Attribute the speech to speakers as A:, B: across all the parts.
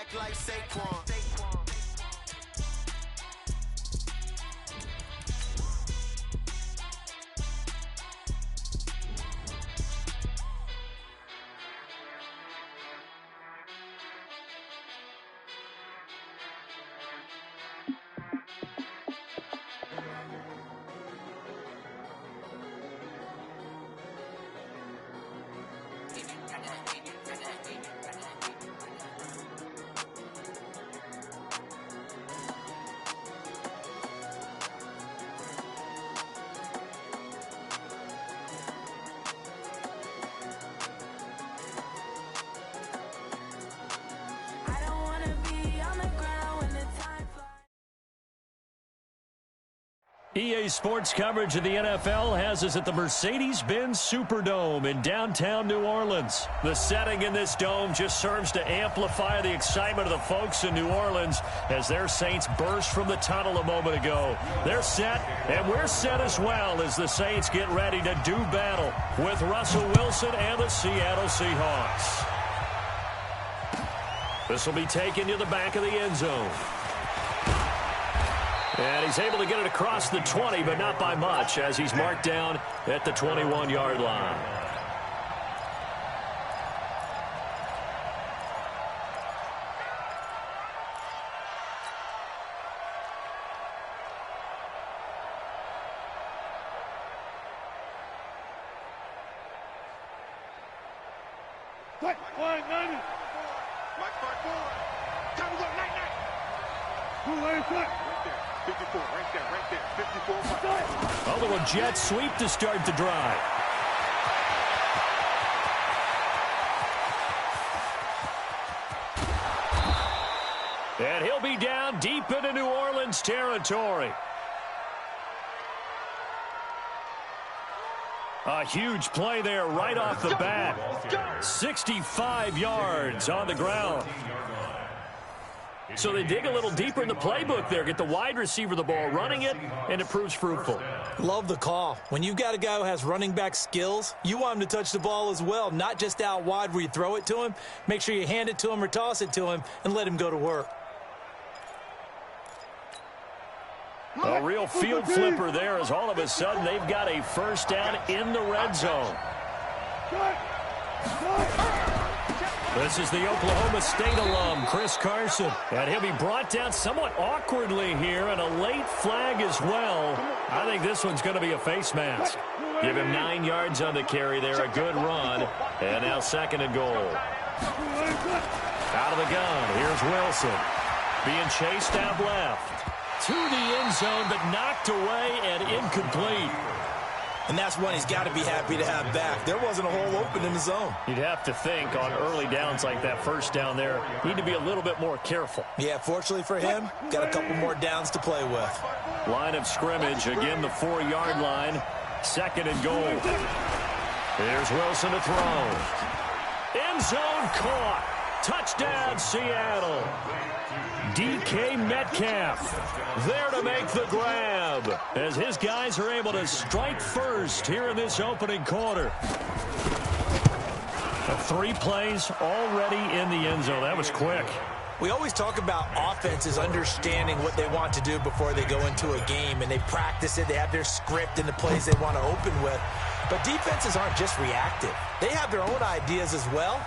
A: act like Saquon.
B: EA Sports coverage of the NFL has us at the Mercedes-Benz Superdome in downtown New Orleans. The setting in this dome just serves to amplify the excitement of the folks in New Orleans as their Saints burst from the tunnel a moment ago. They're set, and we're set as well as the Saints get ready to do battle with Russell Wilson and the Seattle Seahawks. This will be taken to the back of the end zone. And he's able to get it across the 20, but not by much, as he's marked down at the 21-yard line. A little jet sweep to start the drive. And he'll be down deep into New Orleans territory. A huge play there right off the bat. 65 yards on the ground. So they dig a little deeper in the playbook there, get the wide receiver the ball, running it, and it proves fruitful.
C: Love the call. When you've got a guy who has running back skills, you want him to touch the ball as well, not just out wide where you throw it to him. Make sure you hand it to him or toss it to him and let him go to work.
B: A real field flipper there as all of a sudden they've got a first down in the red zone. This is the Oklahoma State alum, Chris Carson. And he'll be brought down somewhat awkwardly here, and a late flag as well. I think this one's going to be a face mask. Give him 9 yards on the carry there, a good run. And now second and goal. Out of the gun, here's Wilson. Being chased out left. To the end zone, but knocked away and incomplete.
C: And that's one he's got to be happy to have back. There wasn't a hole open in the zone.
B: You'd have to think on early downs like that first down there, need to be a little bit more careful.
C: Yeah, fortunately for him, got a couple more downs to play with.
B: Line of scrimmage, again the 4-yard line. Second and goal. Here's Wilson to throw. End zone caught. Touchdown, Seattle. DK Metcalf there to make the grab as his guys are able to strike first here in this opening quarter. 3 plays already in the end zone. That was quick.
C: We always talk about offenses understanding what they want to do before they go into a game, and they practice it. They have their script and the plays they want to open with. But defenses aren't just reactive. They have their own ideas as well.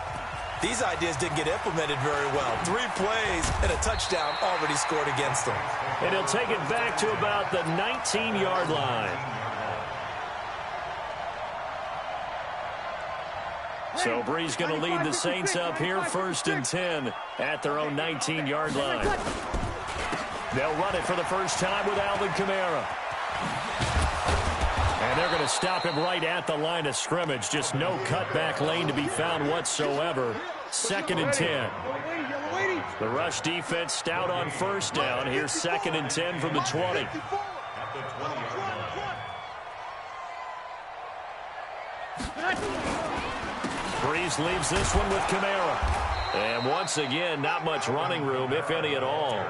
C: These ideas didn't get implemented very well. 3 plays and a touchdown already scored against them.
B: And he'll take it back to about the 19-yard line. So Bree's going to lead the Saints up here, first and 10 at their own 19-yard line. They'll run it for the first time with Alvin Kamara. And they're going to stop him right at the line of scrimmage. Just no cutback lane to be found whatsoever. Second and 10. The rush defense stout on first down. Here's second and 10 from the 20. Breeze leaves this one with Kamara. And once again, not much running room, if any at all.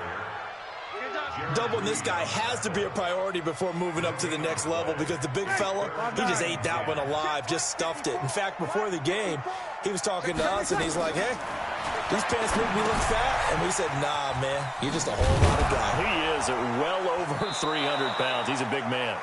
C: Doubling this guy has to be a priority before moving up to the next level, because the big fella, he just ate that one alive, just stuffed it. In fact, before the game, he was talking to us, and he's like, hey, These pants make me look fat. And we said, nah, man, you're just a whole lot of guy.
B: He is at well over 300 pounds. He's a big man.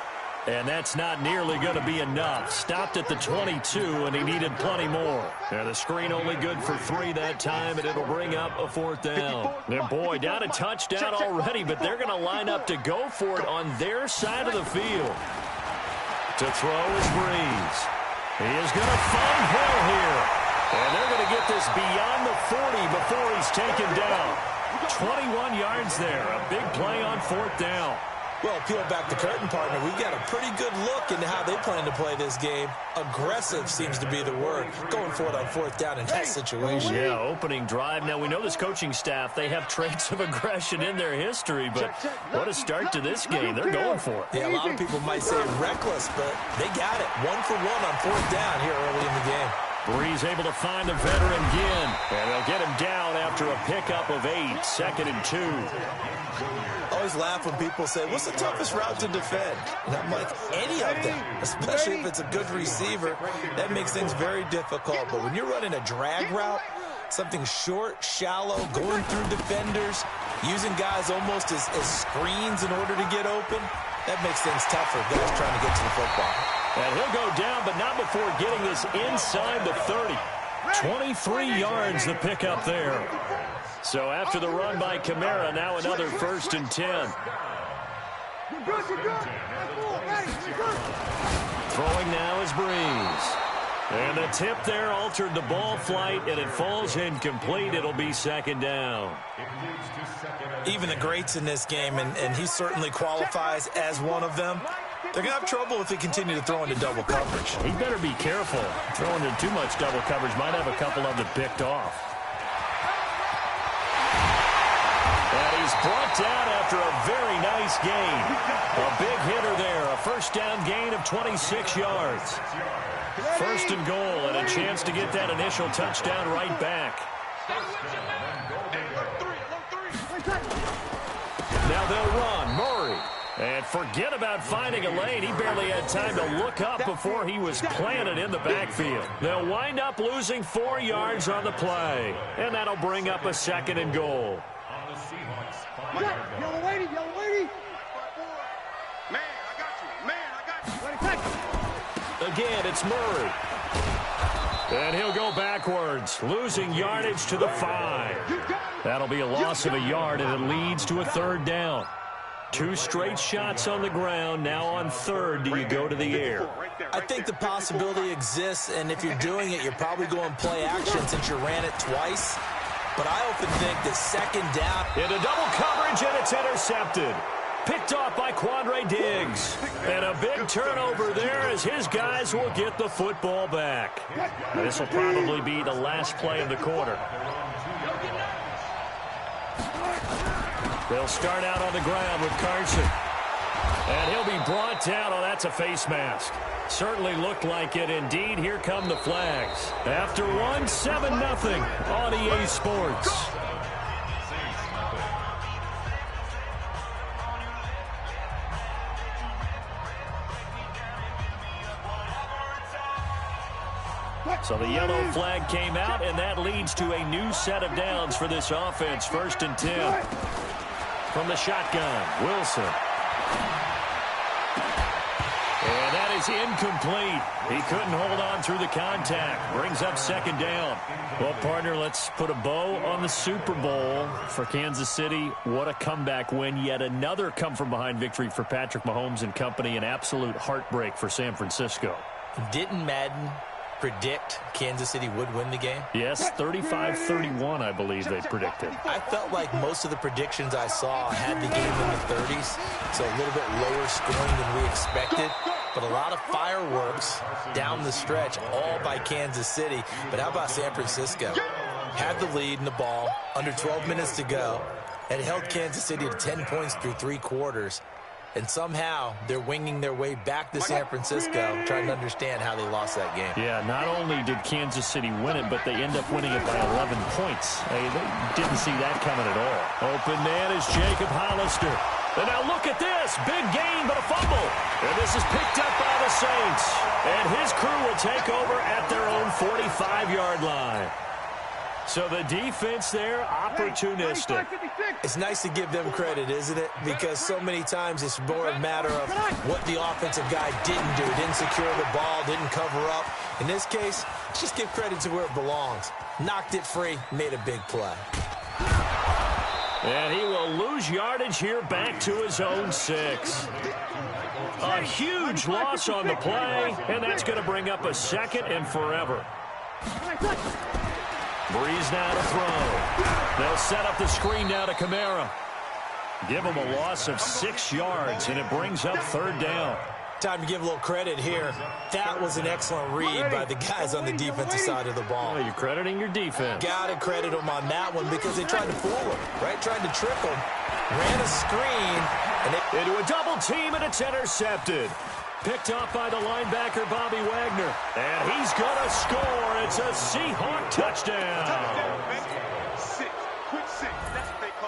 B: And that's not nearly going to be enough. Stopped at the 22, and he needed plenty more. And the screen only good for 3 that time, and it'll bring up a 4th down. And boy, down a touchdown already, but they're going to line up to go for it on their side of the field. To throw is Breeze. He is going to find Hill here. And they're going to get this beyond the 40 before he's taken down. 21 yards there. A big play on 4th down.
C: Well, peel back the curtain, partner. We've got a pretty good look into how they plan to play this game. Aggressive seems to be the word. Going for it on 4th down in that situation.
B: Yeah, opening drive. Now, we know this coaching staff, they have traits of aggression in their history, but what a start to this game. They're going for it.
C: Yeah, a lot of people might say reckless, but they got it. 1 for 1 on 4th down here early in the game.
B: Breeze able to find the veteran Ginn, and they'll get him down after a pickup of 8, 2nd and 2.
C: I always laugh when people say, what's the toughest route to defend? And I'm like, any of them, especially if it's a good receiver. That makes things very difficult. But when you're running a drag route, something short, shallow, going through defenders, using guys almost as screens in order to get open, that makes things tougher, guys trying to get to the football.
B: And he'll go down, but not before getting this inside the 30. 23 yards the pickup there. So after the run by Kamara, now another 1st and 10. Throwing now is Breeze. And the tip there altered the ball flight, and it falls incomplete. It'll be 2nd down.
C: Even the greats in this game, and he certainly qualifies as one of them, they're going to have trouble if they continue to throw into double coverage.
B: He better be careful. Throwing into too much double coverage might have a couple of them picked off. And he's brought down after a very nice gain. A big hitter there. A 1st down gain of 26 yards. 1st and goal, and a chance to get that initial touchdown right back. Now they'll run. Murray. And forget about finding a lane. He barely had time to look up before he was planted in the backfield. They'll wind up losing 4 yards on the play. And that'll bring up a 2nd and goal.
A: Yellow lady, yellow lady. Man, I got you.
B: Again, it's Murray. And he'll go backwards, losing yardage to the 5. That'll be a loss of a yard, and it leads to a 3rd down. 2 straight shots on the ground. Now on 3rd, do you go to the air?
C: I think the possibility exists, and if you're doing it, you're probably going play action since you ran it twice. But I often think that 2nd down.
B: Into double coverage, and it's intercepted. Picked off by Quandre Diggs. And a big turnover there as his guys will get the football back. This will probably be the last play of the quarter. They'll start out on the ground with Carson. And he'll be brought down. Oh, that's a face mask. Certainly looked like it. Indeed, here come the flags. After 1, 7-0 on EA Sports. So the yellow flag came out, and that leads to a new set of downs for this offense. 1st and 10. From the shotgun, Wilson. And that is incomplete. He couldn't hold on through the contact. Brings up 2nd down. Well, partner, let's put a bow on the Super Bowl for Kansas City. What a comeback win. Yet another come-from-behind victory for Patrick Mahomes and company. An absolute heartbreak for San Francisco.
C: Didn't Madden predict Kansas City would win the game?
B: Yes, 35-31, I believe they predicted.
C: I felt like most of the predictions I saw had the game in the 30s, so a little bit lower scoring than we expected. But a lot of fireworks down the stretch, all by Kansas City. But how about San Francisco? Had the lead in the ball, under 12 minutes to go, and held Kansas City to 10 points through 3 quarters. And somehow they're winging their way back to San Francisco, trying to understand how they lost that game.
B: Yeah, not only did Kansas City win it, but they end up winning it by 11 points. They didn't see that coming at all. Open man is Jacob Hollister. And now look at this. Big gain, but a fumble. And this is picked up by the Saints. And his crew will take over at their own 45-yard line. So the defense there, opportunistic.
C: It's nice to give them credit, isn't it? Because so many times it's more a matter of what the offensive guy didn't do. Didn't secure the ball, didn't cover up. In this case, just give credit to where it belongs. Knocked it free, made a big play.
B: And he will lose yardage here back to his own 6. A huge loss on the play, and that's going to bring up a 2nd and forever. Breeze now to throw. They'll set up the screen now to Kamara. Give him a loss of 6 yards, and it brings up 3rd down.
C: Time to give a little credit here. That was an excellent read by the guys on the defensive side of the ball.
B: Well, you're crediting your defense.
C: Got to credit them on that one because they tried to fool him, right? Tried to trick him. Ran a screen. And
B: into a double team, and it's intercepted. Picked off by the linebacker, Bobby Wagner. And he's going to score. It's a Seahawk touchdown.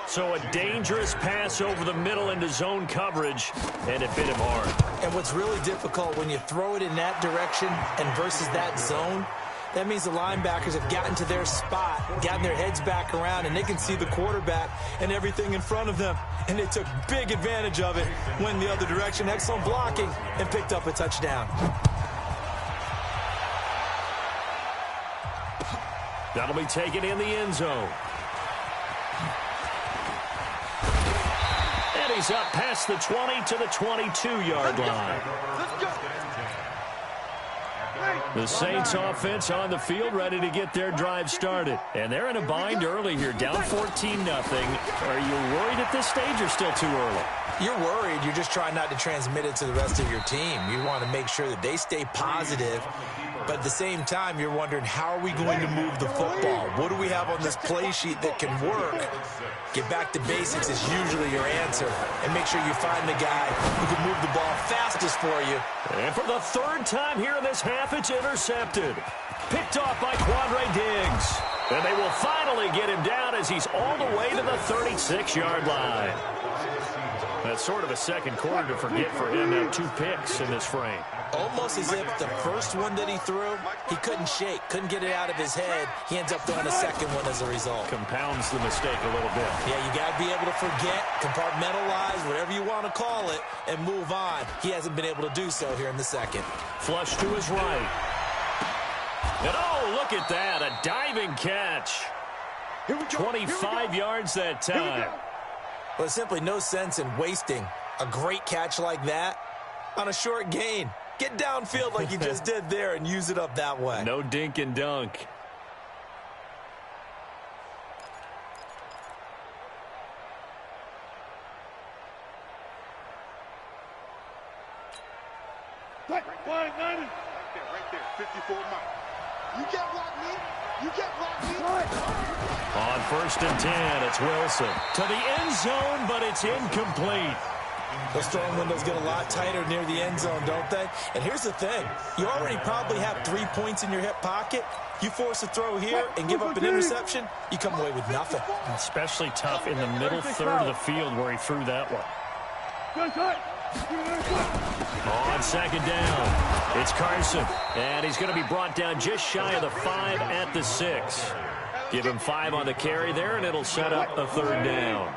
B: So a dangerous pass over the middle into zone coverage, and it bit him hard.
C: And what's really difficult when you throw it in that direction and versus that zone, that means the linebackers have gotten to their spot, gotten their heads back around, and they can see the quarterback and everything in front of them. And they took big advantage of it, went the other direction, excellent blocking, and picked up a touchdown.
B: That'll be taken in the end zone. And he's up past the 20 to the 22-yard line. The Saints offense on the field ready to get their drive started. And they're in a bind early here, down 14-0. Are you worried at this stage or still too early?
C: You're worried. You're just trying not to transmit it to the rest of your team. You want to make sure that they stay positive. But at the same time, you're wondering, how are we going to move the football? What do we have on this play sheet that can work? Get back to basics is usually your answer. And make sure you find the guy who can move the ball fastest for you.
B: And for the 3rd time here in this half, it's intercepted. Picked off by Quandre Diggs. And they will finally get him down as he's all the way to the 36-yard line. That's sort of a second quarter to forget for him. Now 2 picks in this frame.
C: Almost as if the first one that he threw, he couldn't shake, couldn't get it out of his head. He ends up throwing a second one as a result.
B: Compounds the mistake a little bit.
C: Yeah, you got to be able to forget, compartmentalize, whatever you want to call it, and move on. He hasn't been able to do so here in the second.
B: Flush to his right. And oh, look at that, a diving catch. 25 yards that time.
C: Well, there's simply no sense in wasting a great catch like that on a short gain. Get downfield like you just did there and use it up that way.
B: No dink and dunk.
A: Right there, 54 miles. You get blocked me. You get blocked me.
B: On 1st and 10, it's Wilson. To the end zone, but it's incomplete.
C: Those throwing windows get a lot tighter near the end zone, don't they? And here's the thing. You already probably have 3 points in your hip pocket. You force a throw here and give up an interception, you come away with nothing.
B: Especially tough in the middle third of the field where he threw that one. On 2nd down, it's Carson. And he's going to be brought down just shy of the 5 at the 6. Give him 5 on the carry there, and it'll set up a 3rd down.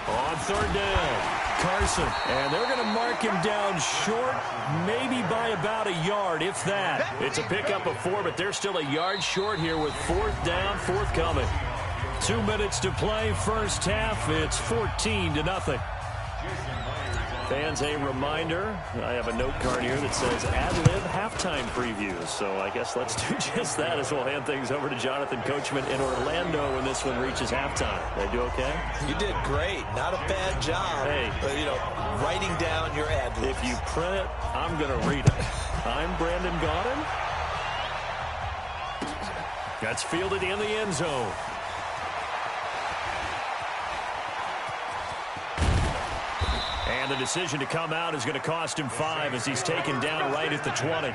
B: On 3rd down, Carson. And they're going to mark him down short, maybe by about a yard, if that. It's a pickup of 4, but they're still a yard short here with 4th down, forthcoming. 2 minutes to play, first half. It's 14-0. Fans, a reminder, I have a note card here that says ad-lib halftime previews. So I guess let's do just that as we'll hand things over to Jonathan Coachman in Orlando when this one reaches halftime. Did I do okay?
C: You did great. Not a bad job.
B: Hey.
C: But, writing down your ad-libs.
B: If you print it, I'm going to read it. I'm Brandon Gaudin. That's fielded in the end zone. And the decision to come out is going to cost him 5 as he's taken down right at the 20.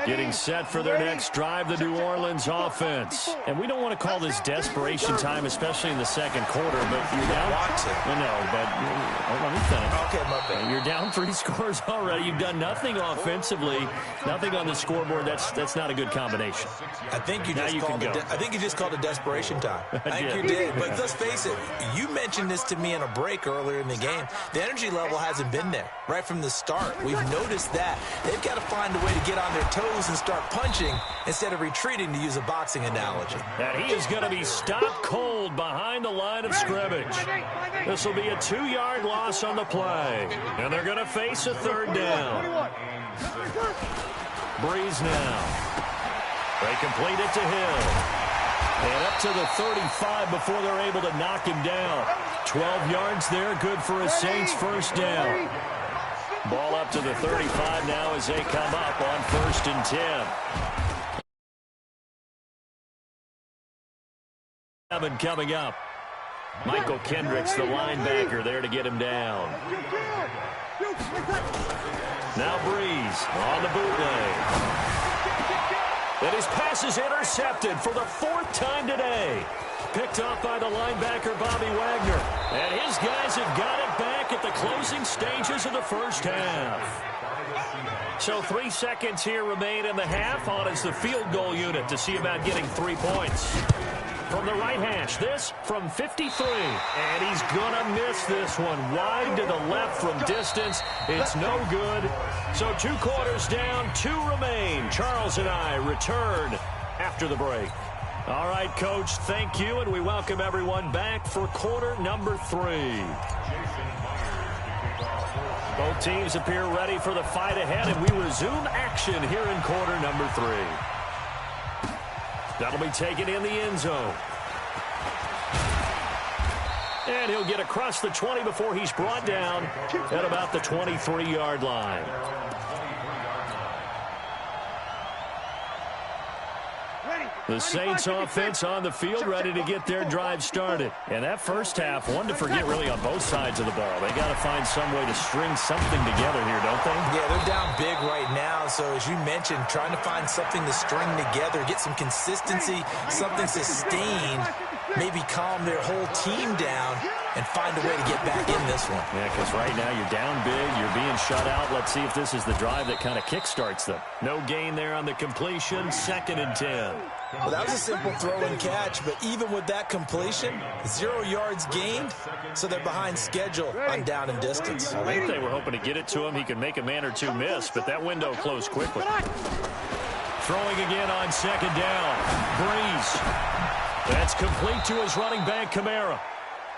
B: Getting set for their next drive, the New Orleans offense. And we don't want to call this desperation time, especially in the second quarter, but you're down. Let me finish.
C: Okay, my bad.
B: You're down 3 scores already. You've done nothing offensively, nothing on the scoreboard. That's not a good combination.
C: I think you just called it desperation time. I think you did. But let's face it, you mentioned this to me in a break earlier in the game. The energy level hasn't been there right from the start. We've noticed that. They've got to find a way to get on their toes and start punching instead of retreating, to use a boxing analogy.
B: And he is going to be stopped cold behind the line of scrimmage. This will be a 2-yard loss on the play. And they're going to face a 3rd down. Breeze now. They complete it to Hill. And up to the 35 before they're able to knock him down. 12 yards there, good for a Saints 1st down. Ball up to the 35 now as they come up on 1st and 10. Coming up. Michael Kendricks, the linebacker, there to get him down. Now Breeze on the bootleg. And his pass is intercepted for the 4th time today. Picked off by the linebacker, Bobby Wagner. And his guys have got it back at the closing stages of the 1st half. So 3 seconds here remain in the half. On is the field goal unit to see about getting 3 points. From the right hash, this from 53. And he's going to miss this one. Wide to the left from distance. It's no good. So 2 quarters down, 2 remain. Charles and I return after the break. All right, Coach, thank you, and we welcome everyone back for quarter number 3. Both teams appear ready for the fight ahead, and we resume action here in quarter number 3. That'll be taken in the end zone. And he'll get across the 20 before he's brought down at about the 23-yard line. The Saints offense on the field, ready to get their drive started. And that first half, one to forget really on both sides of the ball. They got to find some way to string something together here, don't they?
C: Yeah, they're down big right now. So as you mentioned, trying to find something to string together, get some consistency, something sustained, maybe calm their whole team down and find a way to get back in this one.
B: Yeah, because right now you're down big, you're being shut out. Let's see if this is the drive that kind of kickstarts them. No gain there on the completion, 2nd and 10.
C: Well, that was a simple throw and catch, but even with that completion, 0 yards gained, so they're behind schedule on down and distance.
B: I think they were hoping to get it to him. He could make a man or two miss, but that window closed quickly. Throwing again on 2nd down. Breeze. That's complete to his running back, Kamara.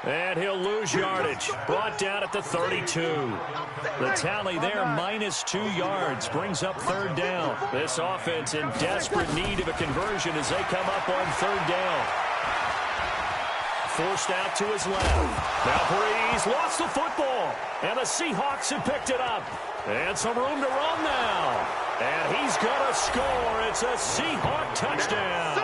B: And he'll lose yardage. Brought down at the 32. The tally there, -2 yards, brings up 3rd down. This offense in desperate need of a conversion as they come up on 3rd down. Forced out to his left. Now Breeze lost the football. And the Seahawks have picked it up. And some room to run now. And he's going to score. It's a Seahawk touchdown.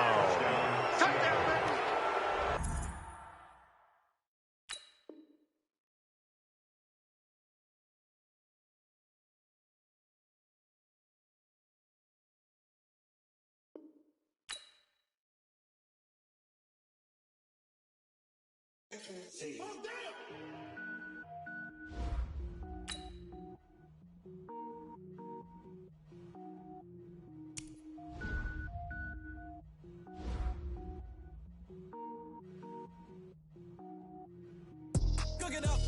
D: Cook it up,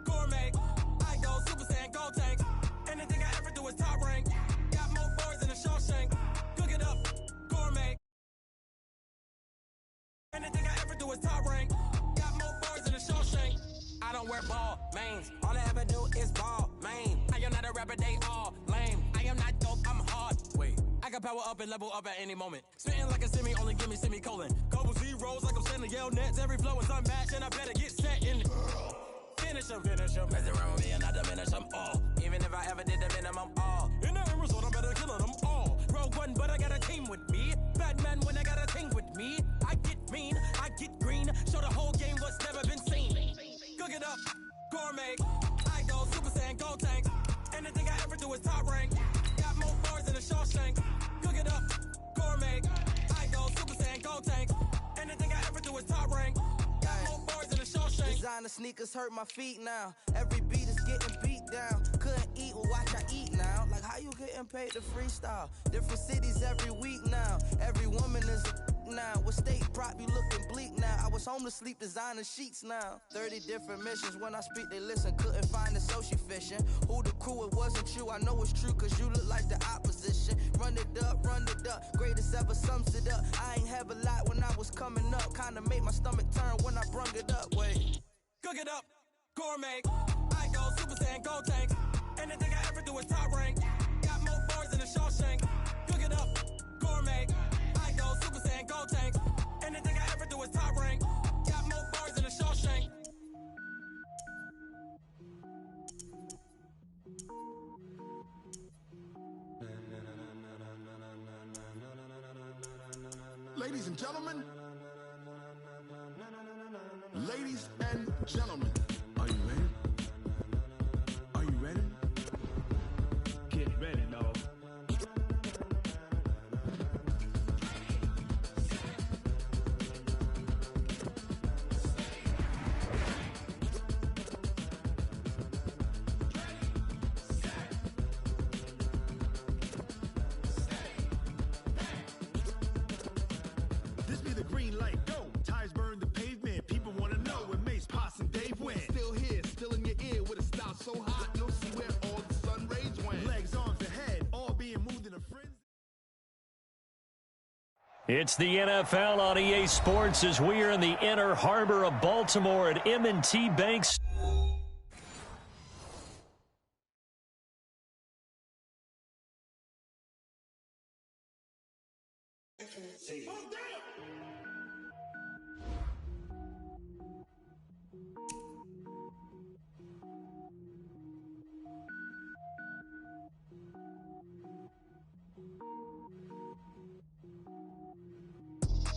D: gourmet. I go Super Saiyan, gold tank. Anything I ever do is top rank. Got more boys than a Shawshank. Cook it up, gourmet. Anything I ever do is top rank. Got more boys than a Shawshank. I don't wear ball mains. All I ever do is ball main. I am not a rapper, they all lame. I am not dope, I'm hard. Wait, I can power up and level up at any moment. Spitting like a semi, only give me semicolon. Couple zeros like I'm sending yell nets. Every flow is unmatched and I better get set in. Finish them. Mess around with me and I diminish them all. Even if I ever did the minimum all. In the end result, I'm better killing them all. Rogue one, but I got a team with me. Batman when I got a thing with me. I get mean, I get green. Show the whole game what's never been seen. Cook it up, gourmet. I go Super Saiyan, gold tank. Anything I ever do is top rank. Got more bars than a Shawshank. Cook it gold tanks. Anything I ever do is top rank. Got more bars in the Shawshank.
E: Designer sneakers hurt my feet now. Every beat is getting beat down. Couldn't eat, well watch I eat now. Like how you getting paid to freestyle? Different cities every week now. Every woman is a now. With state prop you looking bleak now. I was home to sleep designer sheets now. 30 different missions. When I speak they listen. Couldn't find it so she fishing. Who the crew, it wasn't you. I know it's true cause you look like the opposition. Run it up, greatest ever sums it up. I ain't have a lot when I was coming up. Kinda made my stomach turn when I brung it up. Wait,
D: cook it up, gourmet. I go Super Saiyan gold tank. Anything I ever do is top rank. Got more bars in the Shawshank. Cook it up, gourmet. I go Super Saiyan gold tank. Anything I ever do is top rank. Got more bars in the Shawshank.
A: Ladies and gentlemen, are you ready? Are you ready?
F: Get ready, dog.
A: This be the green light, go. Tires burn the pavement. People want to know where Mace, Poss, and Dave went. Still here, still in your ear with a style so hot, you'll see where all the sun rays went. Legs, arms, ahead, all being moved in a frenzy.
B: It's the NFL on EA Sports as we are in the inner harbor of Baltimore at M&T Bank.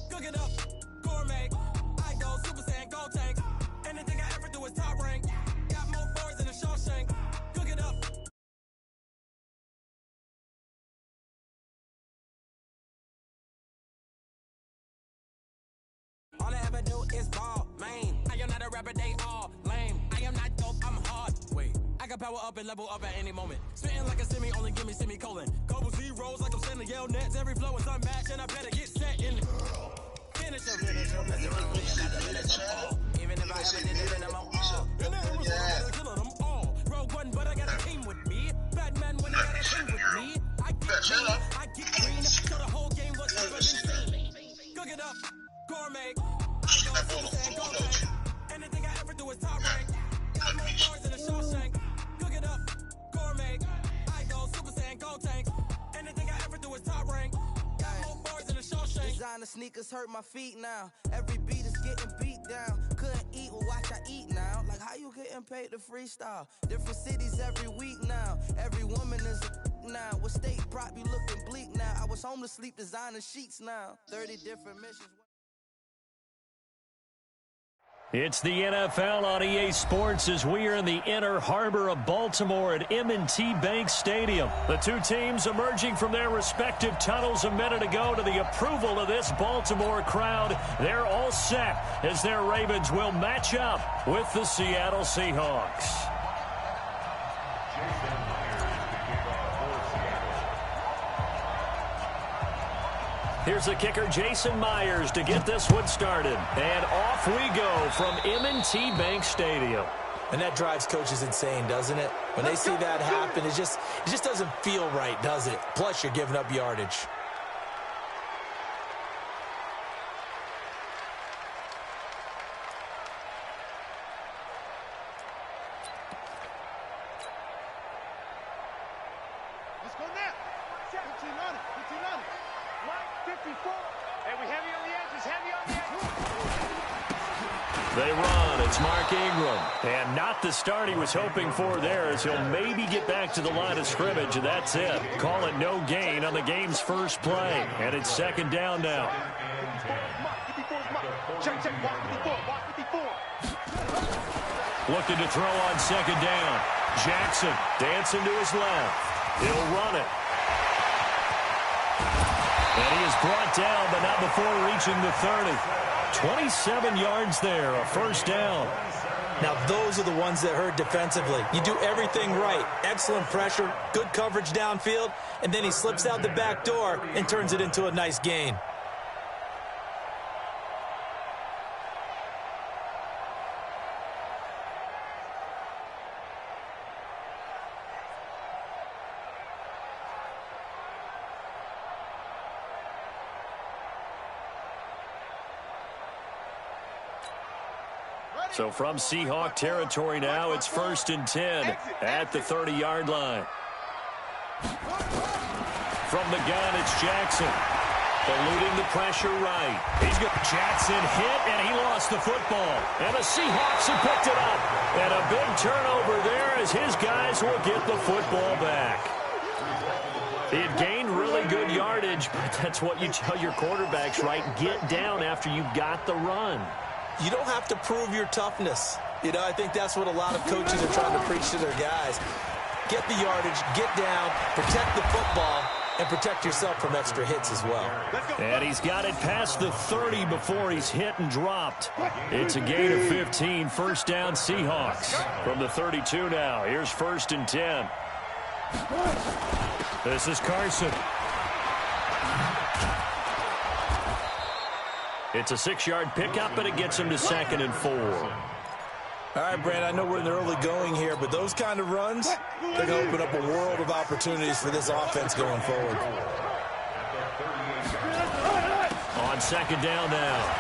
D: Cook it up, gourmet. I go Super Saiyan gold tank. Anything I ever do is top rank. Got more bars in the Shawshank. Cook it up. All I ever do is ball, man. I am not a rapper, they all lame. I am not dope, I'm hard. Wait, I can power up and level up at any moment. Spitting like a semi, only give me semicolon. Couple zeros like I'm sending yell nets. Every flow is unmatched, and I better get set in. Finish them. Even if I ever did it, I'm all. And then it was killing them all. Rogue One, but I got a team with me. Batman when I got a team with me. I get green, so the whole game was ever been seen. Cook it up, gourmet. I go Super Saiyan gold tank. Anything I ever do is top rank. Got more bars in the Shawshank. Cook it up, gourmet. I go Super Saiyan gold tank. Anything I ever do is top rank. Got more bars in the Shawshank.
E: designer sneakers hurt my feet now. Every beat is getting beat down. Couldn't eat, well watch I eat now. Like how you getting paid to freestyle? Different cities every week now. Every woman is a now. With state prop you looking bleak now. I was home to sleep designer sheets now. 30 different missions.
B: It's the NFL on EA Sports as we are in the inner harbor of Baltimore at M&T Bank Stadium. The two teams emerging from their respective tunnels a minute ago to the approval of this Baltimore crowd. They're all set as their Ravens will match up with the Seattle Seahawks. Here's the kicker, Jason Myers, to get this one started. And off we go from M&T Bank Stadium.
C: And that drives coaches insane, doesn't it? When they see that happen, it just doesn't feel right, does it? Plus, you're giving up yardage.
A: Let's go now. 15 on it. 15 on it. 54. And we heavy on the edges. Heavy on the edges.
B: They run. It's Mark Ingram. And not the start he was hoping for there, as he'll maybe get back to the line of scrimmage, and that's it. Call it no gain on the game's first play. And it's second down now.
A: 54 is Mark. Check, check. Mark 54. Mark 54.
B: Looking to throw on second down. Jackson dancing to his left. He'll run it. And he is brought down, but not before reaching the 30. 27 yards there, a first down.
C: Now, those are the ones that hurt defensively. You do everything right. Excellent pressure, good coverage downfield, and then he slips out the back door and turns it into a nice gain.
B: So from Seahawk territory now, it's 1st and 10 at the 30-yard line. From the gun, it's Jackson. Eluding the pressure right. He's got Jackson hit, and he lost the football. And the Seahawks have picked it up. And a big turnover there as his guys will get the football back. He had gained really good yardage, but that's what you tell your quarterbacks, right? Get down after you got the run.
C: You don't have to prove your toughness. You know, I think that's what a lot of coaches are trying to preach to their guys. Get the yardage, get down, protect the football, and protect yourself from extra hits as well.
B: And he's got it past the 30 before he's hit and dropped. It's a gain of 15, first down Seahawks. From the 32 now, here's 1st and 10. This is Carson. It's a 6-yard pickup, and it gets him to 2nd and 4.
C: All right, Brand, I know we're in the early going here, but those kind of runs, they're going to open up a world of opportunities for this offense going forward.
B: On 2nd down now,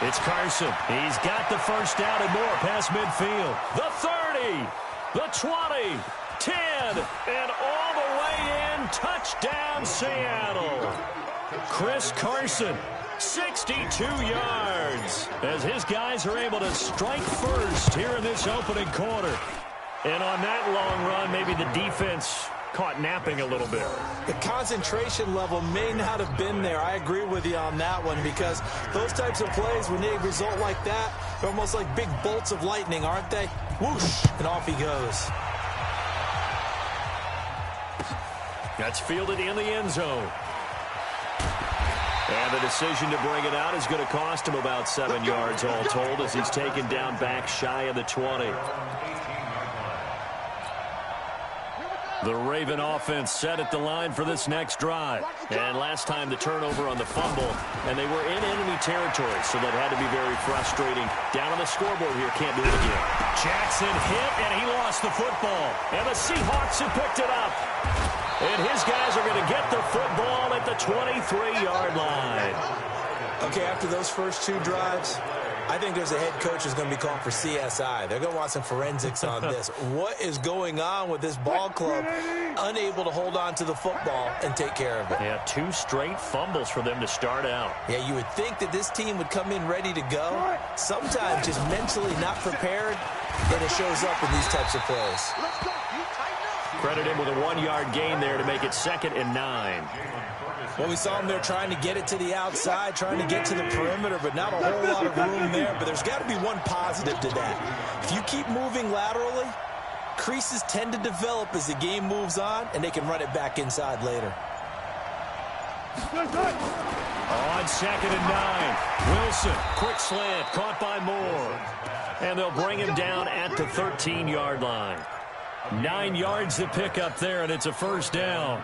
B: it's Carson. He's got the first down and more past midfield. The 30, the 20, 10, and all the way in. Touchdown, Seattle. Chris Carson. 62 yards as his guys are able to strike first here in this opening quarter. And on that long run, maybe the defense caught napping a little bit.
C: The concentration level may not have been there. I agree with you on that one because those types of plays, when they result like that, they're almost like big bolts of lightning, aren't they? Whoosh, and off he goes.
B: That's fielded in the end zone. And the decision to bring it out is going to cost him about 7 yards all told as he's taken down back shy of the 20. The Raven offense set at the line for this next drive. And last time the turnover on the fumble, and they were in enemy territory, so that had to be very frustrating. Down on the scoreboard here, can't do it again. Jackson hit, and he lost the football. And the Seahawks have picked it up. And his guys are going to get the football at the 23-yard line.
C: Okay, after those first 2 drives, I think there's a head coach who's going to be called for CSI. They're going to want some forensics on this. What is going on with this ball club unable to hold on to the football and take care of it?
B: Yeah, 2 straight fumbles for them to start out.
C: Yeah, you would think that this team would come in ready to go. Sometimes just mentally not prepared, and it shows up in these types of plays.
B: Credit him with a 1-yard gain there to make it 2nd and 9.
C: Well, we saw him there trying to get it to the outside, trying to get to the perimeter, but not a whole lot of room there. But there's got to be one positive to that. If you keep moving laterally, creases tend to develop as the game moves on, and they can run it back inside later.
B: On 2nd and 9, Wilson, quick slant, caught by Moore. And they'll bring him down at the 13-yard line. 9 yards to pick up there, and it's a first down.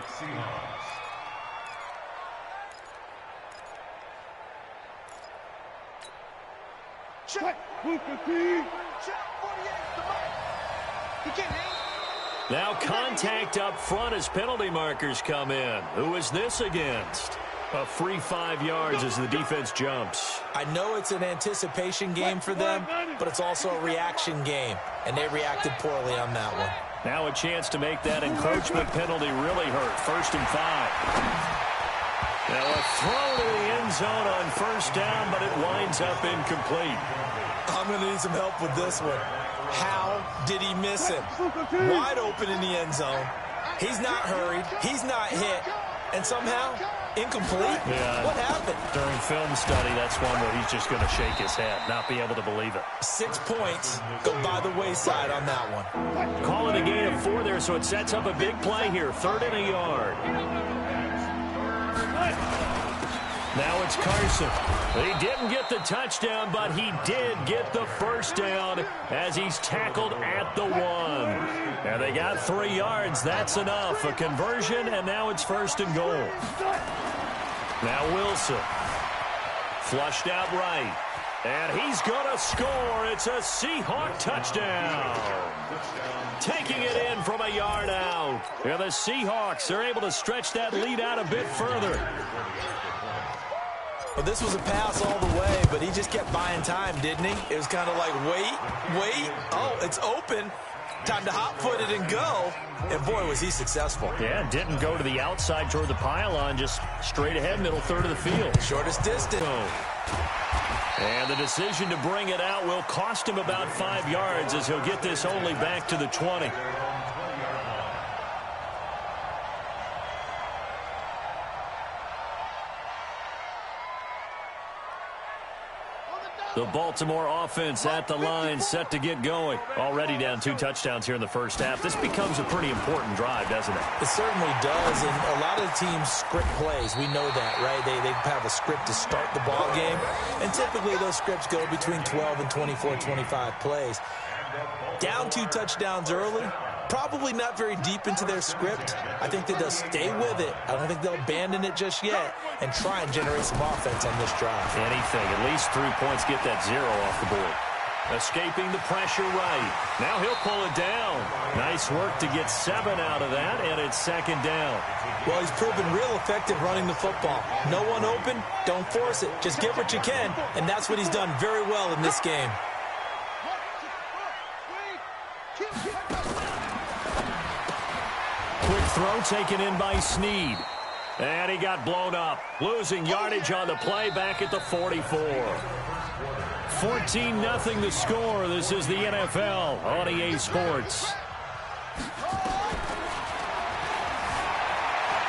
B: Now contact up front as penalty markers come in. Who is this against? A free 5 yards as the defense jumps.
C: I know it's an anticipation game for them, but it's also a reaction game, and they reacted poorly on that one.
B: Now a chance to make that encroachment penalty really hurt. 1st and 5. Now a throw to the end zone on first down, but it winds up incomplete.
C: I'm going to need some help with this one. How did he miss him? Wide open in the end zone. He's not hurried. He's not hit. And somehow, incomplete?
B: Yeah.
C: What happened?
B: During film study, that's one where he's just going to shake his head, not be able to believe it.
C: 6 points go by the wayside on that one.
B: Calling a gain of 4 there, so it sets up a big play here. 3rd and a yard. Now it's Carson. He didn't get the touchdown, but he did get the first down as he's tackled at the 1. And they got 3 yards. That's enough. A conversion, and now it's 1st and goal. Now Wilson. Flushed out right. And he's going to score. It's a Seahawk touchdown. Taking it in from a yard out. And the Seahawks are able to stretch that lead out a bit further.
C: Well, this was a pass all the way, but he just kept buying time, didn't he? It was kind of like, wait. Oh, it's open. Time to hot-foot it and go. And, boy, was he successful.
B: Yeah, didn't go to the outside toward the pylon, just straight ahead, middle third of the field.
C: Shortest distance.
B: And the decision to bring it out will cost him about 5 yards as he'll get this only back to the 20. The Baltimore offense at the line, set to get going. Already down 2 touchdowns here in the first half. This becomes a pretty important drive, doesn't it?
C: It certainly does, and a lot of the teams script plays. We know that, right? They have a script to start the ball game, and typically those scripts go between 12 and 24, 25 plays. Down 2 touchdowns early, probably not very deep into their script. I think that they'll stay with it. I don't think they'll abandon it just yet and try and generate some offense on this drive.
B: Anything. At least 3 points, get that 0 off the board. Escaping the pressure right. Now he'll pull it down. Nice work to get 7 out of that, and it's 2nd down.
C: Well, he's proven real effective running the football. No one open, don't force it. Just get what you can, and that's what he's done very well in this game.
B: Quick throw taken in by Snead. And he got blown up. Losing yardage on the play back at the 44. 14-0 the score. This is the NFL on EA Sports.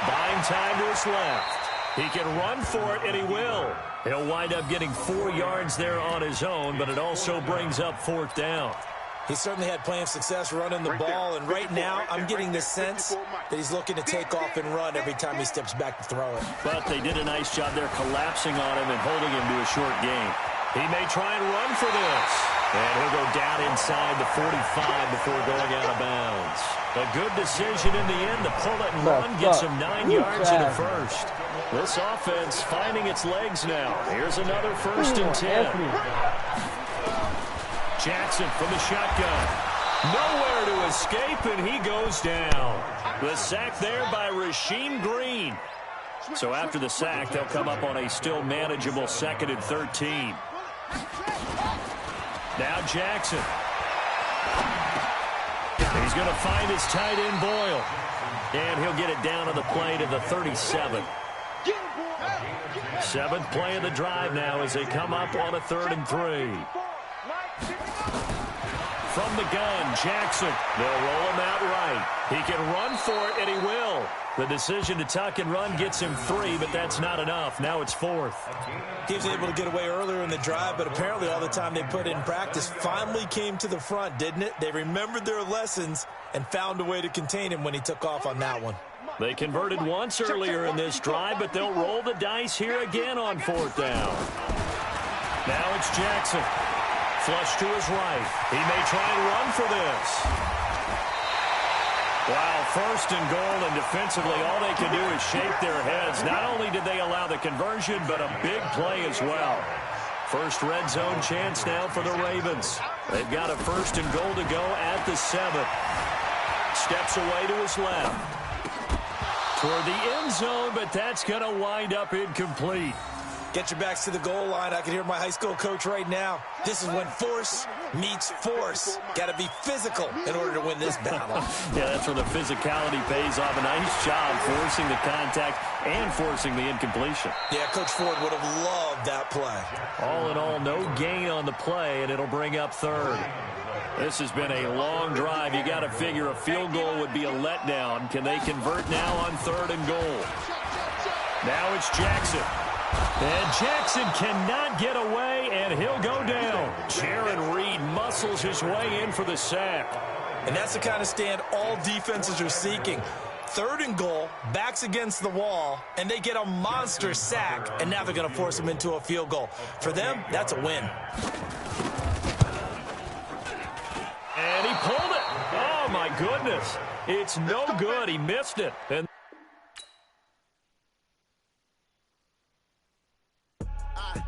B: Buying time to his left. He can run for it, and he will. He'll wind up getting 4 yards there on his own, but it also brings up 4th down.
C: He certainly had plenty of success running the ball, and right now I'm getting the sense that he's looking to take off and run every time he steps back to throw it.
B: But they did a nice job there collapsing on him and holding him to a short gain. He may try and run for this. And he'll go down inside the 45 before going out of bounds. A good decision in the end to pull it and run, gets him 9 yards in the first. This offense finding its legs now. Here's another 1st and 10. Jackson from the shotgun. Nowhere to escape, and he goes down. The sack there by Rasheem Green. So after the sack, they'll come up on a still manageable 2nd and 13. Now Jackson. He's going to find his tight end Boyle. And he'll get it down on the play to the 37. 7th play of the drive now as they come up on a 3rd and 3. From the gun, Jackson. They'll roll him out right. He can run for it, and he will. The decision to tuck and run gets him 3, but that's not enough. Now it's 4th.
C: He was able to get away earlier in the drive, but apparently all the time they put in practice finally came to the front, didn't it? They remembered their lessons and found a way to contain him when he took off on that one.
B: They converted once earlier in this drive, but they'll roll the dice here again on 4th down. Now it's Jackson. Flush to his right. He may try and run for this. Wow, 1st and goal, and defensively all they can do is shake their heads. Not only did they allow the conversion, but a big play as well. First red zone chance now for the Ravens. They've got a 1st and goal to go at the 7. Steps away to his left. Toward the end zone, but that's going to wind up incomplete.
C: Get your backs to the goal line. I can hear my high school coach right now. This is when force meets force. Got to be physical in order to win this battle.
B: Yeah, that's where the physicality pays off. A nice job forcing the contact and forcing the incompletion.
C: Yeah, Coach Ford would have loved that play.
B: All in all, no gain on the play, and it'll bring up 3rd. This has been a long drive. You got to figure a field goal would be a letdown. Can they convert now on 3rd and goal? Now it's Jackson. And Jackson cannot get away, and he'll go down. Jaron Reed muscles his way in for the sack.
C: And that's the kind of stand all defenses are seeking. 3rd and goal, backs against the wall, and they get a monster sack, and now they're going to force them into a field goal. For them, that's a win.
B: And he pulled it. Oh, my goodness. It's no good. He missed it. And
A: I